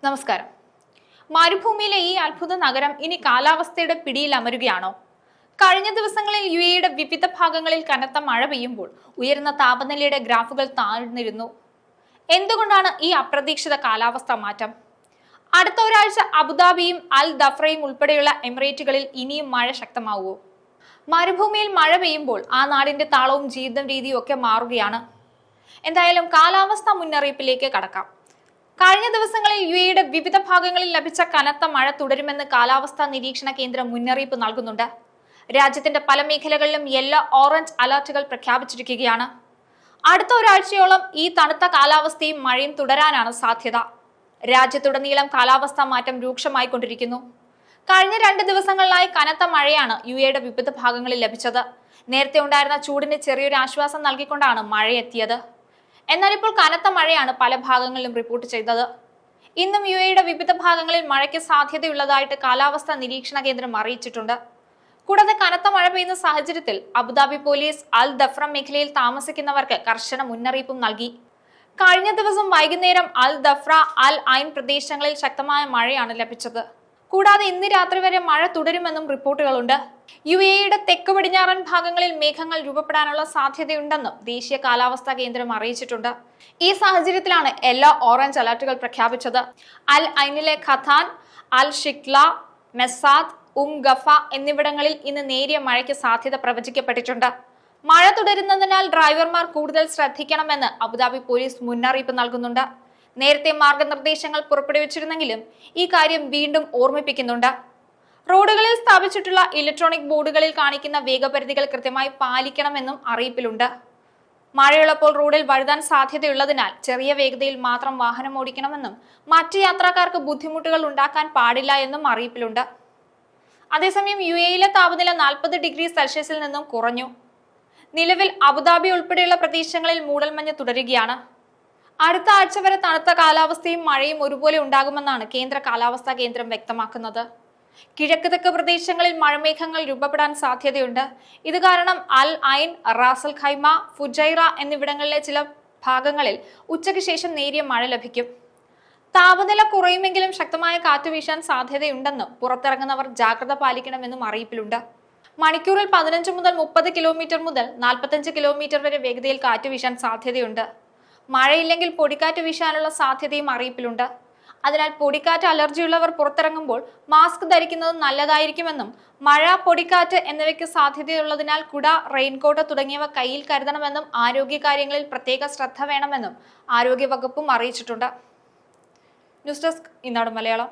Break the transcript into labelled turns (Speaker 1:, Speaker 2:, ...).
Speaker 1: നമസ്കാരം. മരുഭൂമിയിലെ ഈ അത്ഭുത നഗരം ഇനി കാലാവസ്ഥയുടെ പിടിയിൽ അമരുകയാണോ? കഴിഞ്ഞ ദിവസങ്ങളിൽ യുഎഇയുടെ വിവിധ ഭാഗങ്ങളിൽ കനത്ത മഴ പെയ്യുമ്പോൾ ഉയർന്ന താപനിലയുടെ ഗ്രാഫുകൾ താഴ്ന്നിരുന്നു. എന്തുകൊണ്ടാണ് ഈ അപ്രതീക്ഷിത കാലാവസ്ഥാ മാറ്റം? അടുത്ത ഒരാഴ്ച അബുദാബിയും അൽ ദഫ്രയും ഉൾപ്പെടെയുള്ള എമിറേറ്റുകളിൽ ഇനിയും മഴ ശക്തമാവുമോ? മരുഭൂമിയിൽ മഴ പെയ്യുമ്പോൾ ആ നാടിന്റെ താളവും ജീവിത രീതിയും ഒക്കെ മാറുകയാണ്. എന്തായാലും കാലാവസ്ഥാ മുന്നറിയിപ്പിലേക്ക് കടക്കാം. കഴിഞ്ഞ ദിവസങ്ങളിൽ യുഎഇയുടെ വിവിധ ഭാഗങ്ങളിൽ ലഭിച്ച കനത്ത മഴ തുടരുമെന്ന് കാലാവസ്ഥാ നിരീക്ഷണ കേന്ദ്രം മുന്നറിയിപ്പ് നൽകുന്നുണ്ട്. രാജ്യത്തിന്റെ പല മേഖലകളിലും യെല്ലോ, ഓറഞ്ച് അലർട്ടുകൾ പ്രഖ്യാപിച്ചിരിക്കുകയാണ്. അടുത്ത ഒരാഴ്ചയോളം ഈ തണുത്ത കാലാവസ്ഥയും മഴയും തുടരാനാണ് സാധ്യത. രാജ്യത്തുടനീളം കാലാവസ്ഥാ മാറ്റം രൂക്ഷമായിക്കൊണ്ടിരിക്കുന്നു. കഴിഞ്ഞ 2 ദിവസങ്ങളിലായി കനത്ത മഴയാണ് യുഎഇയുടെ വിവിധ ഭാഗങ്ങളിൽ ലഭിച്ചത്. നേരത്തെ ഉണ്ടായിരുന്ന ചൂടിന് ചെറിയൊരു ആശ്വാസം നൽകിക്കൊണ്ടാണ് മഴയെത്തിയത്. എന്നാൽ ഇപ്പോൾ കനത്ത മഴയാണ് പല ഭാഗങ്ങളിലും റിപ്പോർട്ട് ചെയ്തത്. ഇന്നും യുഎഇയുടെ വിവിധ ഭാഗങ്ങളിൽ മഴയ്ക്ക് സാധ്യതയുള്ളതായിട്ട് കാലാവസ്ഥാ നിരീക്ഷണ കേന്ദ്രം അറിയിച്ചിട്ടുണ്ട്. കൂടാതെ കനത്ത മഴ പെയ്യുന്ന സാഹചര്യത്തിൽ അബുദാബി പോലീസ് അൽ ദഫ്ര മേഖലയിൽ താമസിക്കുന്നവർക്ക് കർശന മുന്നറിയിപ്പും നൽകി. കഴിഞ്ഞ ദിവസം വൈകുന്നേരം അൽ ദഫ്ര, അൽ ഐൻ പ്രദേശങ്ങളിൽ ശക്തമായ മഴയാണ് ലഭിച്ചത്. കൂടാതെ ഇന്ന് രാത്രി വരെ മഴ തുടരുമെന്നും റിപ്പോർട്ടുകളുണ്ട്. യുഎഇയുടെ തെക്ക് പടിഞ്ഞാറൻ ഭാഗങ്ങളിൽ മേഘങ്ങൾ രൂപപ്പെടാനുള്ള സാധ്യതയുണ്ടെന്നും ദേശീയ കാലാവസ്ഥാ കേന്ദ്രം അറിയിച്ചിട്ടുണ്ട്. ഈ സാഹചര്യത്തിലാണ് യെല്ലോ, ഓറഞ്ച് അലർട്ടുകൾ പ്രഖ്യാപിച്ചത്. അൽ ഐനിലെ ഖത്താൻ, അൽ ഷിക്ല, മെസാദ്, ഗഫ എന്നിവിടങ്ങളിൽ ഇന്ന് നേരിയ മഴയ്ക്ക് സാധ്യത പ്രവചിക്കപ്പെട്ടിട്ടുണ്ട്. മഴ തുടരുന്നതിനാൽ ഡ്രൈവർമാർ കൂടുതൽ ശ്രദ്ധിക്കണമെന്ന് അബുദാബി പോലീസ് മുന്നറിയിപ്പ് നൽകുന്നുണ്ട്. നേരത്തെ മാർഗനിർദ്ദേശങ്ങൾ പുറപ്പെടുവിച്ചിരുന്നെങ്കിലും ഈ കാര്യം വീണ്ടും ഓർമ്മിപ്പിക്കുന്നുണ്ട്. റോഡുകളിൽ സ്ഥാപിച്ചിട്ടുള്ള ഇലക്ട്രോണിക് ബോർഡുകളിൽ കാണിക്കുന്ന വേഗപരിധികൾ കൃത്യമായി പാലിക്കണമെന്നും അറിയിപ്പിലുണ്ട്. മഴയുള്ളപ്പോൾ റോഡിൽ വഴുതാൻ സാധ്യതയുള്ളതിനാൽ ചെറിയ വേഗതയിൽ മാത്രം വാഹനം ഓടിക്കണമെന്നും മറ്റ് യാത്രക്കാർക്ക് ബുദ്ധിമുട്ടുകൾ ഉണ്ടാക്കാൻ പാടില്ല എന്നും അറിയിപ്പിലുണ്ട്. അതേസമയം യുഎഇയിലെ താപനില 40 ഡിഗ്രി സെൽഷ്യസിൽ നിന്നും കുറഞ്ഞു. നിലവിൽ അബുദാബി ഉൾപ്പെടെയുള്ള പ്രദേശങ്ങളിൽ മൂടൽമഞ്ഞ് തുടരുകയാണ്. അടുത്ത ആഴ്ച വരെ തണുത്ത കാലാവസ്ഥയും മഴയും ഒരുപോലെ ഉണ്ടാകുമെന്നാണ് കേന്ദ്ര കാലാവസ്ഥാ കേന്ദ്രം വ്യക്തമാക്കുന്നത്. കിഴക്ക് തെക്ക് പ്രദേശങ്ങളിൽ മഴമേഘങ്ങൾ രൂപപ്പെടാൻ സാധ്യതയുണ്ട്. ഇത് കാരണം അൽ ഐൻ, റാസൽ ഖൈമ, ഫുജൈറ എന്നിവിടങ്ങളിലെ ചില ഭാഗങ്ങളിൽ ഉച്ചയ്ക്ക് ശേഷം നേരിയ മഴ ലഭിക്കും. താപനില കുറയുമെങ്കിലും ശക്തമായ കാറ്റ് വീശാൻ സാധ്യതയുണ്ടെന്നും പുറത്തിറങ്ങുന്നവർ ജാഗ്രത പാലിക്കണമെന്നും അറിയിപ്പിലുണ്ട്. മണിക്കൂറിൽ 15 മുതൽ 30 കിലോമീറ്റർ മുതൽ 45 കിലോമീറ്റർ വരെ വേഗതയിൽ കാറ്റ് വീശാൻ സാധ്യതയുണ്ട്. മഴയില്ലെങ്കിൽ പൊടിക്കാറ്റ് വീശാനുള്ള സാധ്യതയും അറിയിപ്പിലുണ്ട്. അതിനാൽ പൊടിക്കാറ്റ് അലർജിയുള്ളവർ പുറത്തിറങ്ങുമ്പോൾ മാസ്ക് ധരിക്കുന്നത് നല്ലതായിരിക്കുമെന്നും മഴ, പൊടിക്കാറ്റ് എന്നിവയ്ക്ക് സാധ്യതയുള്ളതിനാൽ കുട, റെയിൻകോട്ട് തുടങ്ങിയവ കയ്യിൽ കരുതണമെന്നും ആരോഗ്യകാര്യങ്ങളിൽ പ്രത്യേക ശ്രദ്ധ വേണമെന്നും ആരോഗ്യ വകുപ്പും അറിയിച്ചിട്ടുണ്ട്. ന്യൂസ് ഡെസ്ക്, ഈനാട് മലയാളം.